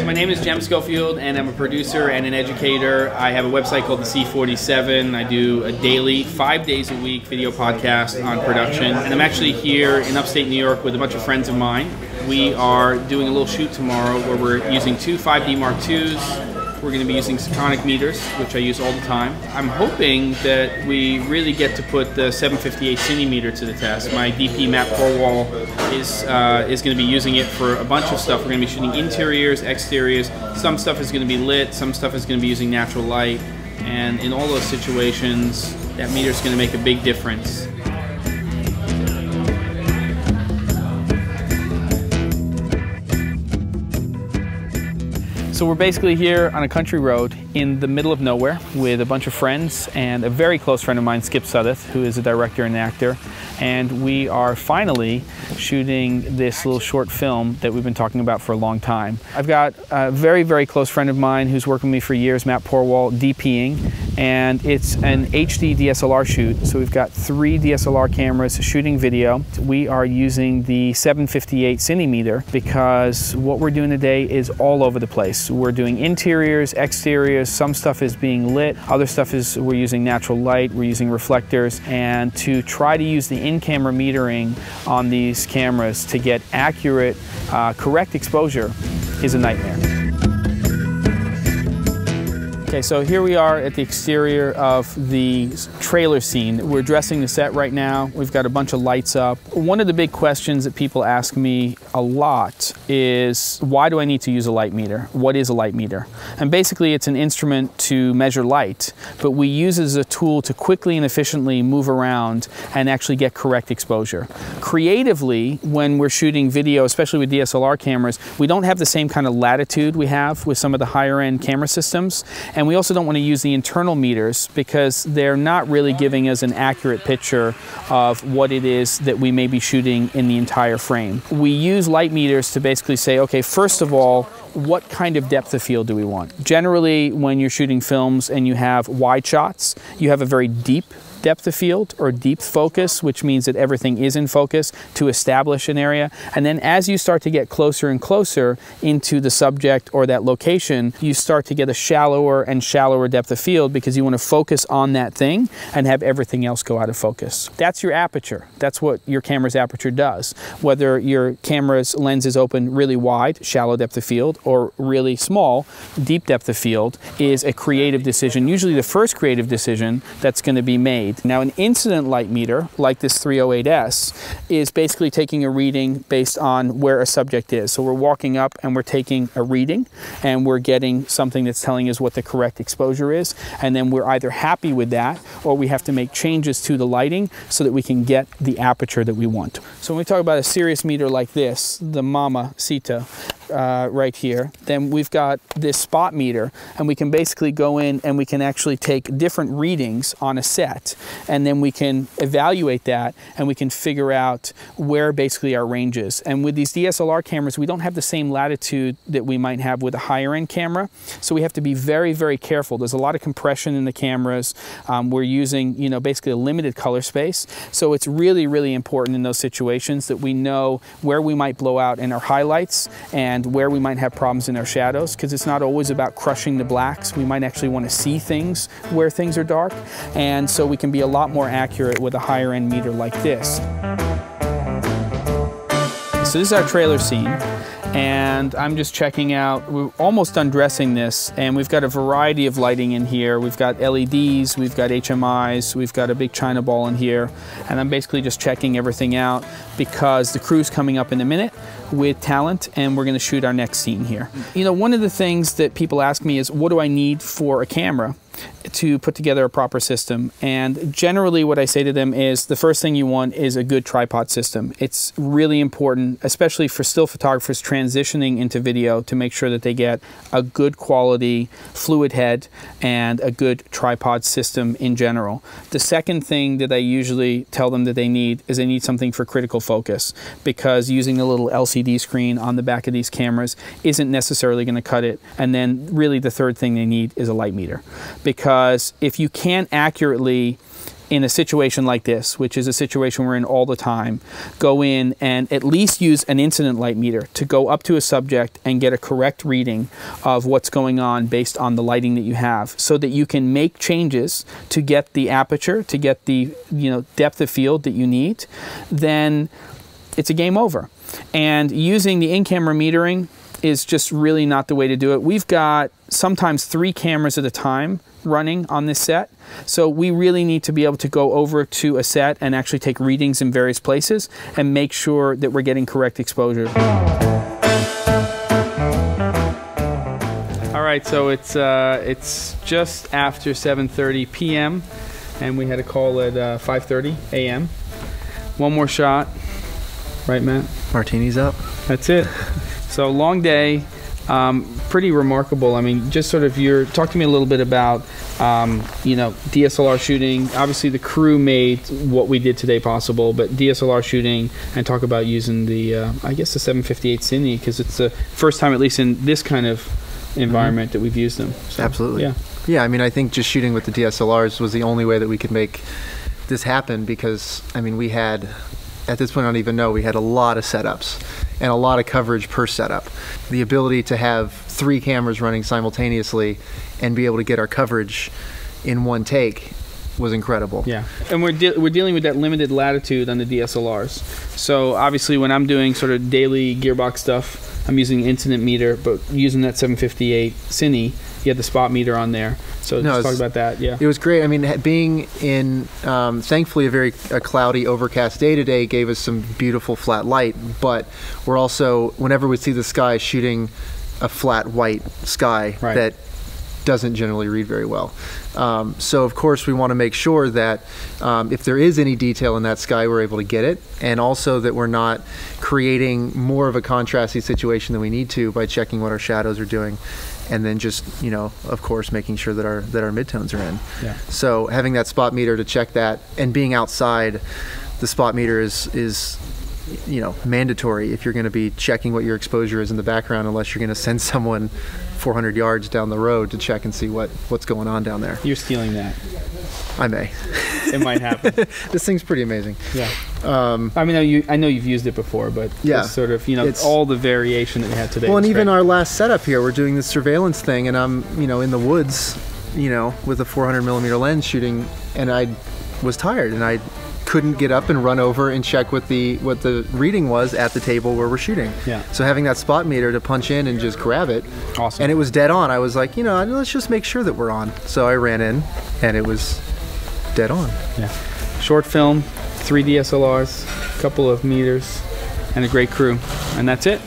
my name is Jem Schofield, and I'm a producer and an educator. I have a website called the C47. I do a daily, 5 days a week video podcast on production. And I'm actually here in upstate New York with a bunch of friends of mine. We are doing a little shoot tomorrow where we're using two 5D Mark IIs. We're going to be using Sekonic meters, which I use all the time. I'm hoping that we really get to put the 758 Cine meter to the test. My DP Matt Porwall is going to be using it for a bunch of stuff. We're going to be shooting interiors, exteriors. Some stuff is going to be lit, some stuff is going to be using natural light. And in all those situations, that meter is going to make a big difference. So we're basically here on a country road in the middle of nowhere with a bunch of friends and a very close friend of mine, Skip Sudduth, who is a director and actor. And we are finally shooting this little short film that we've been talking about for a long time. I've got a very, very close friend of mine who's worked with me for years, Matt Porwall, DPing, and it's an HD DSLR shoot. So we've got 3 DSLR cameras shooting video. We are using the 758 Cine meter because what we're doing today is all over the place. We're doing interiors, exteriors, some stuff is being lit, other stuff is we're using natural light, we're using reflectors, and to try to use the in-camera metering on these cameras to get accurate, correct exposure is a nightmare. Okay, so here we are at the exterior of the trailer scene. We're dressing the set right now. We've got a bunch of lights up. One of the big questions that people ask me a lot is, why do I need to use a light meter? What is a light meter? And basically it's an instrument to measure light, but we use it as a tool to quickly and efficiently move around and actually get correct exposure. Creatively, when we're shooting video, especially with DSLR cameras, we don't have the same kind of latitude we have with some of the higher end camera systems. And we also don't want to use the internal meters because they're not really giving us an accurate picture of what it is that we may be shooting in the entire frame. We use light meters to basically say, okay, first of all, what kind of depth of field do we want? Generally, when you're shooting films and you have wide shots, you have a very deep depth of field or deep focus, which means that everything is in focus to establish an area. And then as you start to get closer and closer into the subject or that location, you start to get a shallower and shallower depth of field because you want to focus on that thing and have everything else go out of focus. That's your aperture. That's what your camera's aperture does. Whether your camera's lens is open really wide, shallow depth of field, or really small, deep depth of field, is a creative decision, usually the first creative decision that's going to be made. Now, an incident light meter, like this 308S, is basically taking a reading based on where a subject is. So we're walking up and we're taking a reading and we're getting something that's telling us what the correct exposure is. And then we're either happy with that or we have to make changes to the lighting so that we can get the aperture that we want. So when we talk about a serious meter like this, the Mama Sita, right here, then we've got this spot meter and we can basically go in and we can actually take different readings on a set and then we can evaluate that and we can figure out where basically our range is. And with these DSLR cameras, we don't have the same latitude that we might have with a higher end camera, so we have to be very, very careful. There's a lot of compression in the cameras. We're using, you know, basically a limited color space, so it's really, really important in those situations that we know where we might blow out in our highlights and where we might have problems in our shadows, because it's not always about crushing the blacks. We might actually want to see things where things are dark, and so we can be a lot more accurate with a higher end meter like this. So this is our trailer scene, and I'm just checking out, we're almost done dressing this, and we've got a variety of lighting in here. We've got LEDs, we've got HMIs, we've got a big China ball in here, and I'm basically just checking everything out because the crew's coming up in a minute with talent and we're going to shoot our next scene here. You know, one of the things that people ask me is, what do I need for a camera to put together a proper system? And generally what I say to them is the first thing you want is a good tripod system. It's really important, especially for still photographers transitioning into video, to make sure that they get a good quality fluid head and a good tripod system in general. The second thing that I usually tell them that they need is they need something for critical focus, because using a little LCD screen on the back of these cameras isn't necessarily going to cut it. And then really the third thing they need is a light meter, because if you can't accurately in a situation like this, which is a situation we're in all the time, go in and at least use an incident light meter to go up to a subject and get a correct reading of what's going on based on the lighting that you have, so that you can make changes to get the aperture, to get the depth of field that you need. Then it's a game over. And using the in-camera metering is just really not the way to do it. We've got sometimes 3 cameras at a time running on this set, so we really need to be able to go over to a set and actually take readings in various places and make sure that we're getting correct exposure. All right, so it's just after 7:30 p.m. and we had a call at 5:30 a.m. One more shot, right, Matt? Martini's up. That's it. So long day, pretty remarkable. I mean, just sort of talk to me a little bit about, DSLR shooting. Obviously the crew made what we did today possible, but DSLR shooting, and talk about using the, I guess the 758 Cine, because it's the first time, at least in this kind of environment, that we've used them. So, absolutely. Yeah. Yeah, I mean, I think just shooting with the DSLRs was the only way that we could make this happen, because, I mean, we had, at this point I don't even know, we had a lot of setups and a lot of coverage per setup. The ability to have 3 cameras running simultaneously and be able to get our coverage in one take was incredible. Yeah, and we're dealing with that limited latitude on the DSLRs. So obviously when I'm doing sort of daily gearbox stuff, I'm using the incident meter, but using that 758 Cine, you had the spot meter on there. So just talk about that. Yeah, it was great. I mean, being in thankfully a cloudy, overcast day today gave us some beautiful flat light, but we're also, whenever we see the sky, shooting a flat white sky that doesn't generally read very well. So of course we want to make sure that if there is any detail in that sky, we're able to get it, and also that we're not creating more of a contrasty situation than we need to by checking what our shadows are doing, and then just, of course, making sure that our midtones are in. Yeah. So having that spot meter to check that, and being outside, the spot meter is mandatory if you're going to be checking what your exposure is in the background, unless you're going to send someone 400 yards down the road to check and see what's going on down there. You're stealing that. I may. It might happen. This thing's pretty amazing. Yeah. I mean, I know you've used it before, but yeah, it's sort of, all the variation that we had today. Well, and even our last setup here, we're doing this surveillance thing, and I'm, in the woods, with a 400mm lens shooting, and I was tired, and I couldn't get up and run over and check what the reading was at the table where we're shooting. Yeah. So having that spot meter to punch in and just grab it, awesome. And it was dead on. I was like, let's just make sure that we're on. So I ran in, and it was dead on. Yeah. Short film, 3 DSLRs, a couple of meters, and a great crew, and that's it.